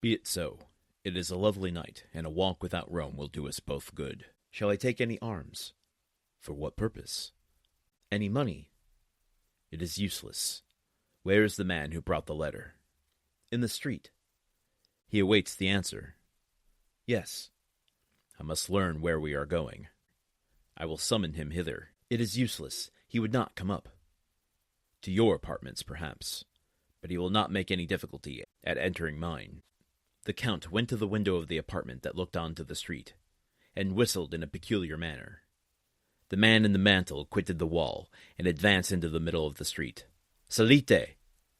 Be it so. It is a lovely night, and a walk without Rome will do us both good. Shall I take any arms? For what purpose? Any money? It is useless. Where is the man who brought the letter? In the street. He awaits the answer. Yes. I must learn where we are going. I will summon him hither. It is useless. He would not come up. To your apartments, perhaps. But he will not make any difficulty at entering mine. The Count went to the window of the apartment that looked onto the street, and whistled in a peculiar manner. The man in the mantle quitted the wall, and advanced into the middle of the street. "Salite!"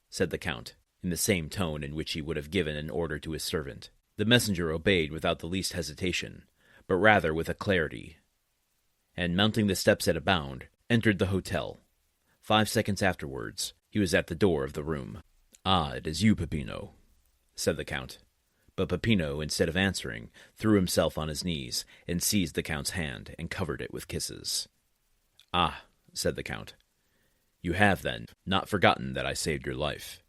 said the Count, in the same tone in which he would have given an order to his servant. The messenger obeyed without the least hesitation, but rather with alacrity, and mounting the steps at a bound, entered the hotel. 5 seconds afterwards, he was at the door of the room. "Ah, it is you, Peppino," said the Count. But Peppino, instead of answering, threw himself on his knees, and seized the Count's hand, and covered it with kisses. "Ah," said the Count, "you have, then, not forgotten that I saved your life.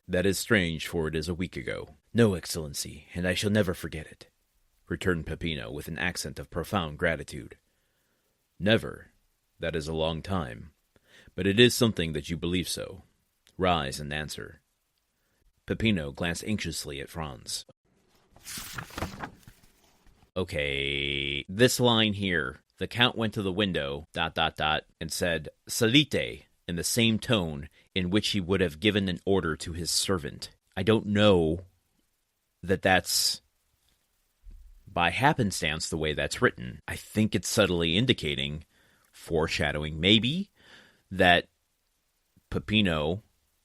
That is strange, for it is a week ago." "No, Excellency, and I shall never forget it," returned Peppino, with an accent of profound gratitude. "Never? That is a long time. But it is something that you believe so. Rise and answer." Peppino glanced anxiously at Franz. Okay, this line here. The Count went to the window, ... and said, "Salite," in the same tone in which he would have given an order to his servant. I don't know that that's by happenstance the way that's written. I think it's subtly indicating, foreshadowing maybe, that Peppino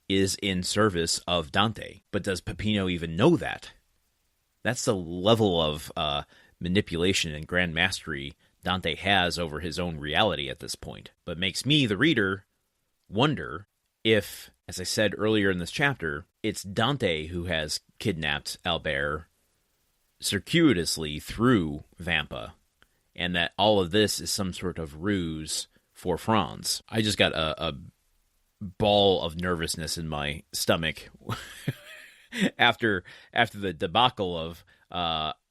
is in service of Dante. But does Peppino even know that? That's the level of manipulation and grand mastery Dante has over his own reality at this point. But makes me, the reader, wonder if, as I said earlier in this chapter, it's Dante who has kidnapped Albert circuitously through Vampa, and that all of this is some sort of ruse for Franz. I just got a ball of nervousness in my stomach after the debacle of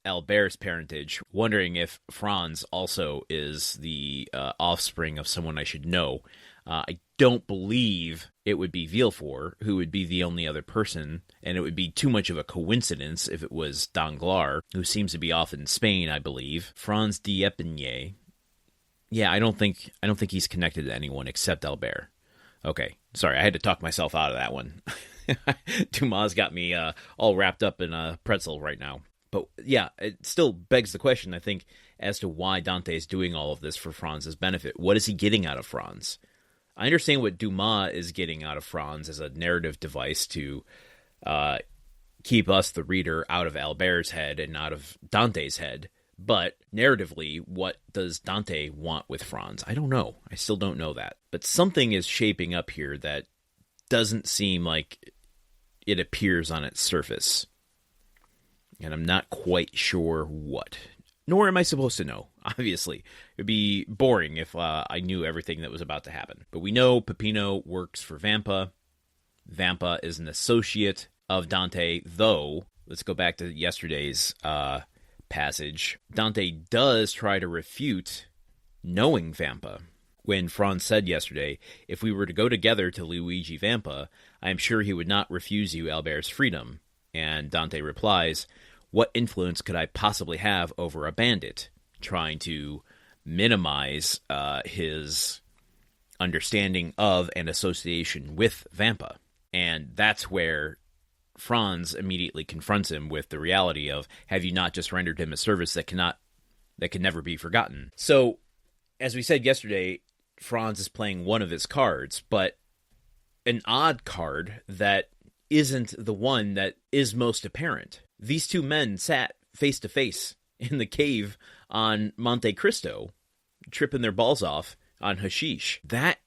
Albert's parentage, wondering if Franz also is the offspring of someone I should know. I don't believe it would be Villefort, who would be the only other person, and it would be too much of a coincidence if it was Danglars, who seems to be off in Spain, I believe. Franz d'Épinay. Yeah, I don't think he's connected to anyone except Albert. Okay, sorry, I had to talk myself out of that one. Dumas got me all wrapped up in a pretzel right now. But yeah, it still begs the question, I think, as to why Dante is doing all of this for Franz's benefit. What is he getting out of Franz? I understand what Dumas is getting out of Franz as a narrative device to keep us, the reader, out of Albert's head and out of Dante's head. But narratively, what does Dante want with Franz? I don't know. I still don't know that. But something is shaping up here that doesn't seem like it appears on its surface. And I'm not quite sure what. Nor am I supposed to know, obviously. It would be boring if I knew everything that was about to happen. But we know Peppino works for Vampa. Vampa is an associate of Dante, though, let's go back to yesterday's passage. Dante does try to refute knowing Vampa. When Franz said yesterday, "If we were to go together to Luigi Vampa, I am sure he would not refuse you Albert's freedom." And Dante replies, "What influence could I possibly have over a bandit?" Trying to minimize his understanding of and association with Vampa. And that's where Franz immediately confronts him with the reality of, have you not just rendered him a service that can never be forgotten? So, as we said yesterday, Franz is playing one of his cards, but an odd card that isn't the one that is most apparent. These two men sat face to face in the cave on Monte Cristo, tripping their balls off on hashish. That,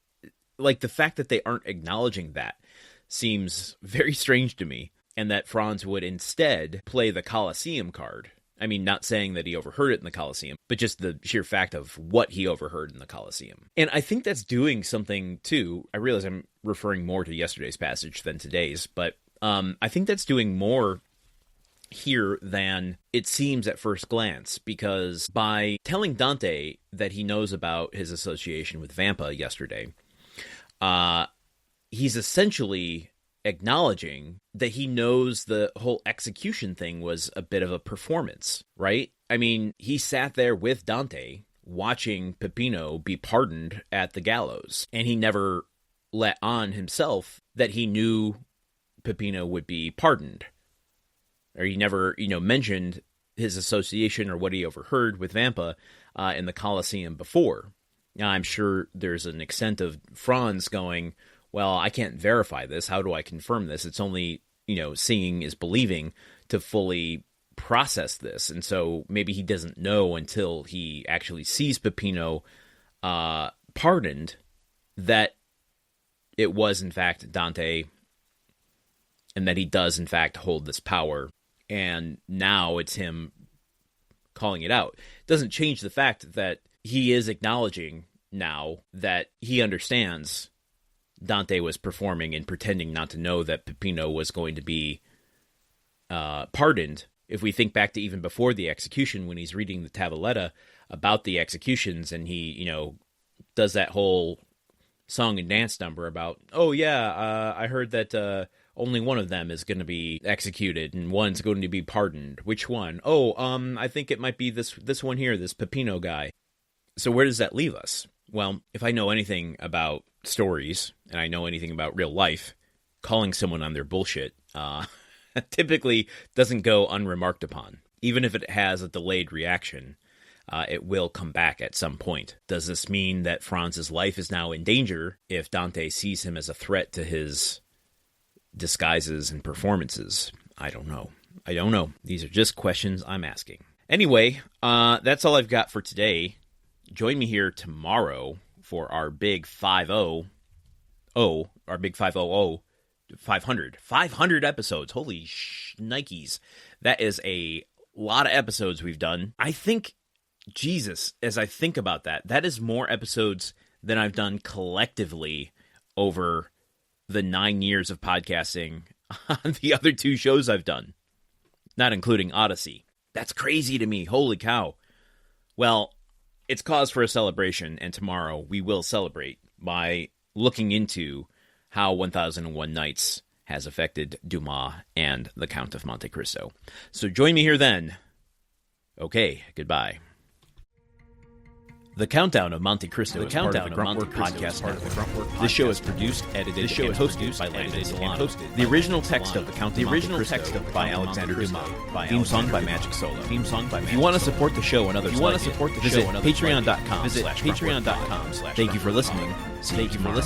like, the fact that they aren't acknowledging that seems very strange to me, and that Franz would instead play the Colosseum card. I mean, not saying that he overheard it in the Colosseum, but just the sheer fact of what he overheard in the Colosseum. And I think that's doing something, too. I realize I'm referring more to yesterday's passage than today's, but I think that's doing more here than it seems at first glance, because by telling Dante that he knows about his association with Vampa yesterday, he's essentially acknowledging that he knows the whole execution thing was a bit of a performance, right? I mean, he sat there with Dante watching Peppino be pardoned at the gallows, and he never let on himself that he knew Peppino would be pardoned. Or he never, mentioned his association or what he overheard with Vampa in the Colosseum before. Now, I'm sure there's an extent of Franz going, well, I can't verify this. How do I confirm this? It's only, seeing is believing to fully process this. And so maybe he doesn't know until he actually sees Peppino pardoned that it was, in fact, Dante, and that he does, in fact, hold this power. And now it's him calling it out. It doesn't change the fact that he is acknowledging now that he understands Dante was performing and pretending not to know that Peppino was going to be pardoned. If we think back to even before the execution, when he's reading the Tavoletta about the executions, and he, does that whole song and dance number about, I heard that only one of them is going to be executed and one's going to be pardoned. Which one? I think it might be this one here, this Peppino guy. So where does that leave us? Well, if I know anything about stories and I know anything about real life, calling someone on their bullshit typically doesn't go unremarked upon. Even if it has a delayed reaction, it will come back at some point. Does this mean that Franz's life is now in danger if Dante sees him as a threat to his disguises and performances? I don't know. These are just questions I'm asking. Anyway, that's all I've got for today. Join me here tomorrow for our big 500, 500 episodes. Holy Nikes. That is a lot of episodes we've done. I think, Jesus, as I think about that, that is more episodes than I've done collectively over the 9 years of podcasting on the other 2 shows I've done, not including Odyssey. That's crazy to me. Holy cow. Well, it's cause for a celebration, and tomorrow we will celebrate by looking into how 1001 Nights has affected Dumas and the Count of Monte Cristo. So join me here then. Okay, goodbye. The Countdown of Monte Cristo is part of the Gruntwork Podcast Network. This show is produced, edited, and hosted by Landon Solano. The original text of the Countdown of Monte Cristo by Alexandre Dumas. Theme song by Magic Solo. If you want to support the show and others visit patreon.com/patreon.com/. Thank you for listening. See you tomorrow.